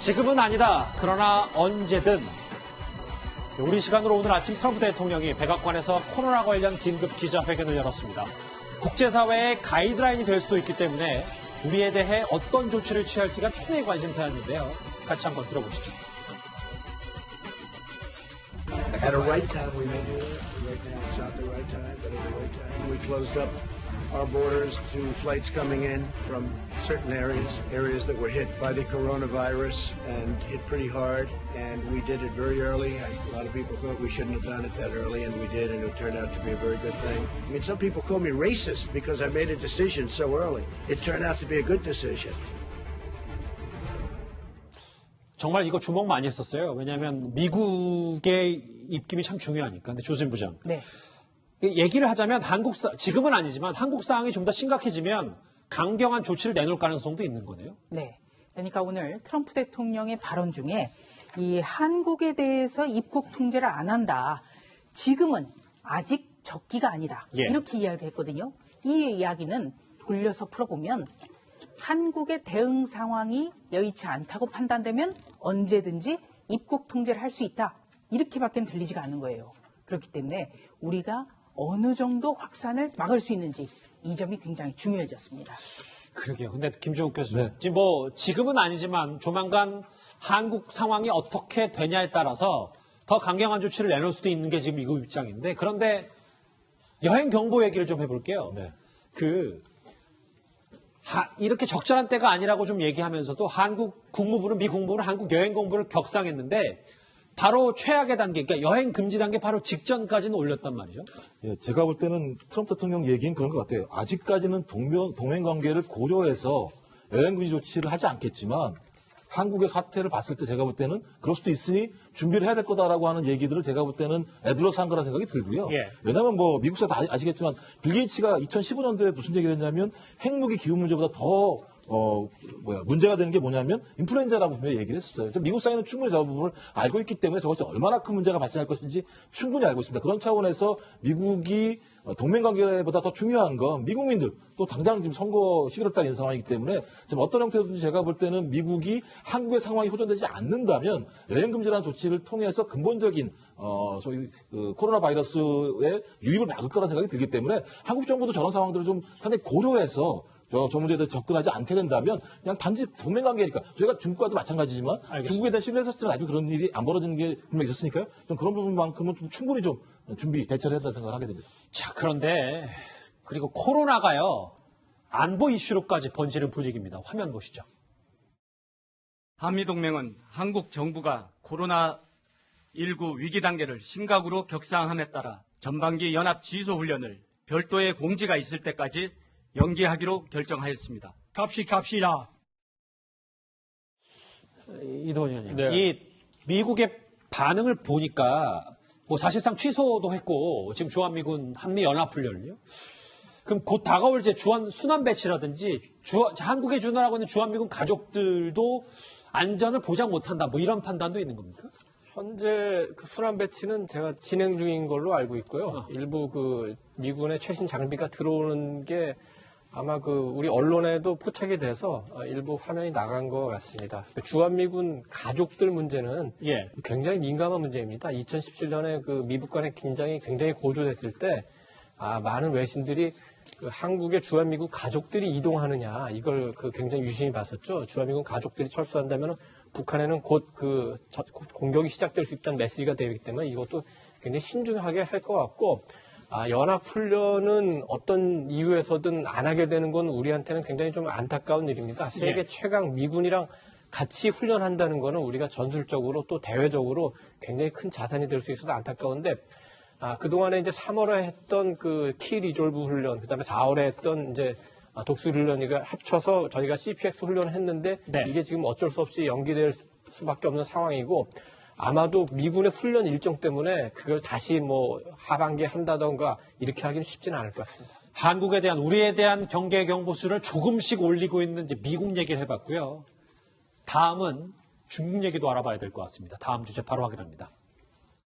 지금은 아니다. 그러나 언제든. 우리 시간으로 오늘 아침 트럼프 대통령이 백악관에서 코로나 관련 긴급 기자회견을 열었습니다. 국제사회의 가이드라인이 될 수도 있기 때문에 우리에 대해 어떤 조치를 취할지가 초미의 관심사였는데요. 같이 한번 들어보시죠. At a right time, we made it. Right now, it's not the right time, but at the right time, we closed up our borders to flights coming in from certain areas that were hit by the coronavirus and hit pretty hard. And we did it very early. A lot of people thought we shouldn't have done it that early, and we did, and it turned out to be a very good thing. I mean, some people call me racist because I made a decision so early. It turned out to be a good decision. 정말 이거 주목 많이 했었어요. 왜냐하면 미국의 입김이 참 중요하니까. 근데 조수진 부장. 네. 얘기를 하자면 지금은 아니지만 한국 상황이 좀 더 심각해지면 강경한 조치를 내놓을 가능성도 있는 거네요. 네. 그러니까 오늘 트럼프 대통령의 발언 중에 이 한국에 대해서 입국 통제를 안 한다. 지금은 아직 적기가 아니다. 예. 이렇게 이야기했거든요. 이 이야기는 돌려서 풀어보면 한국의 대응 상황이 여의치 않다고 판단되면 언제든지 입국 통제를 할 수 있다. 이렇게밖에 들리지가 않는 거예요. 그렇기 때문에 우리가 어느 정도 확산을 막을 수 있는지 이 점이 굉장히 중요해졌습니다. 그러게요. 근데 김종욱 교수, 네. 지금은 아니지만 조만간 한국 상황이 어떻게 되냐에 따라서 더 강경한 조치를 내놓을 수도 있는 게 지금 미국 입장인데, 그런데 여행 경보 얘기를 좀 해볼게요. 네. 이렇게 적절한 때가 아니라고 좀 얘기하면서도 한국 국무부는 미 국무부는 한국 여행 공보를 격상했는데 바로 최악의 단계, 그러니까 여행 금지 단계 바로 직전까지는 올렸단 말이죠. 예, 제가 볼 때는 트럼프 대통령 얘기는 그런 것 같아요. 아직까지는 동맹 관계를 고려해서 여행 금지 조치를 하지 않겠지만 한국의 사태를 봤을 때 제가 볼 때는 그럴 수도 있으니 준비를 해야 될 거다라고 하는 얘기들을 제가 볼 때는 애들러서 한 거라 생각이 들고요. 예. 왜냐하면 미국에서 다 아시겠지만 빌 게이츠가 2015년도에 무슨 얘기를 했냐면 핵무기 기후 문제보다 더 문제가 되는 게 뭐냐면 인플루엔자라고 분명히 얘기를 했었어요. 미국 사회는 충분히 저 부분을 알고 있기 때문에 저것이 얼마나 큰 문제가 발생할 것인지 충분히 알고 있습니다. 그런 차원에서 미국이 동맹 관계보다 더 중요한 건 미국민들 또 당장 지금 선거 11월 달 있는 상황이기 때문에 지금 어떤 형태든지 제가 볼 때는 미국이 한국의 상황이 호전되지 않는다면 여행 금지라는 조치를 통해서 근본적인 소위 코로나 바이러스의 유입을 막을 거라는 생각이 들기 때문에 한국 정부도 저런 상황들을 좀 상당히 고려해서 저 문제에 대해 접근하지 않게 된다면 그냥 단지 동맹 관계니까 저희가 중국과도 마찬가지지만 알겠습니다. 중국에 대한 신뢰를 했었지만 아직 그런 일이 안 벌어지는 게 분명히 있었으니까요. 좀 그런 부분만큼은 좀 충분히 좀 준비 대처를 해야 된다는 생각을 하게 됩니다. 자, 그런데 그리고 코로나가요. 안보 이슈로까지 번지는 분위기입니다. 화면 보시죠. 한미동맹은 한국 정부가 코로나19 위기 단계를 심각으로 격상함에 따라 전반기 연합 지휘소훈련을 별도의 공지가 있을 때까지 연기하기로 결정하였습니다. 갑시다. 이동훈 의원님, 네. 이 미국의 반응을 보니까 사실상 취소도 했고 지금 주한미군 한미연합훈련을요. 그럼 곧 다가올 순환 배치라든지 한국에 주둔하고 있는 주한미군 가족들도 안전을 보장 못한다. 이런 판단도 있는 겁니까? 현재 순환 배치는 제가 진행 중인 걸로 알고 있고요. 일부 미군의 최신 장비가 들어오는 게 아마 우리 언론에도 포착이 돼서 일부 화면이 나간 것 같습니다. 주한미군 가족들 문제는 예. 굉장히 민감한 문제입니다. 2017년에 미북 간의 긴장이 굉장히 고조됐을 때 많은 외신들이 한국의 주한미군 가족들이 이동하느냐 이걸 굉장히 유심히 봤었죠. 주한미군 가족들이 철수한다면 북한에는 곧 공격이 시작될 수 있다는 메시지가 되기 때문에 이것도 굉장히 신중하게 할 것 같고 연합훈련은 어떤 이유에서든 안 하게 되는 건 우리한테는 굉장히 좀 안타까운 일입니다. 세계 최강 미군이랑 같이 훈련한다는 거는 우리가 전술적으로 또 대외적으로 굉장히 큰 자산이 될 수 있어서 안타까운데 그동안에 이제 3월에 했던 키 리졸브 훈련, 그 다음에 4월에 했던 이제 독수 훈련, 이거 합쳐서 저희가 CPX 훈련을 했는데 네. 이게 지금 어쩔 수 없이 연기될 수밖에 없는 상황이고 아마도 미군의 훈련 일정 때문에 그걸 다시 하반기에 한다던가 이렇게 하기는 쉽지는 않을 것 같습니다. 한국에 대한 우리에 대한 경계 경보수를 조금씩 올리고 있는 이제 미국 얘기를 해봤고요. 다음은 중국 얘기도 알아봐야 될 것 같습니다. 다음 주제 바로 확인합니다.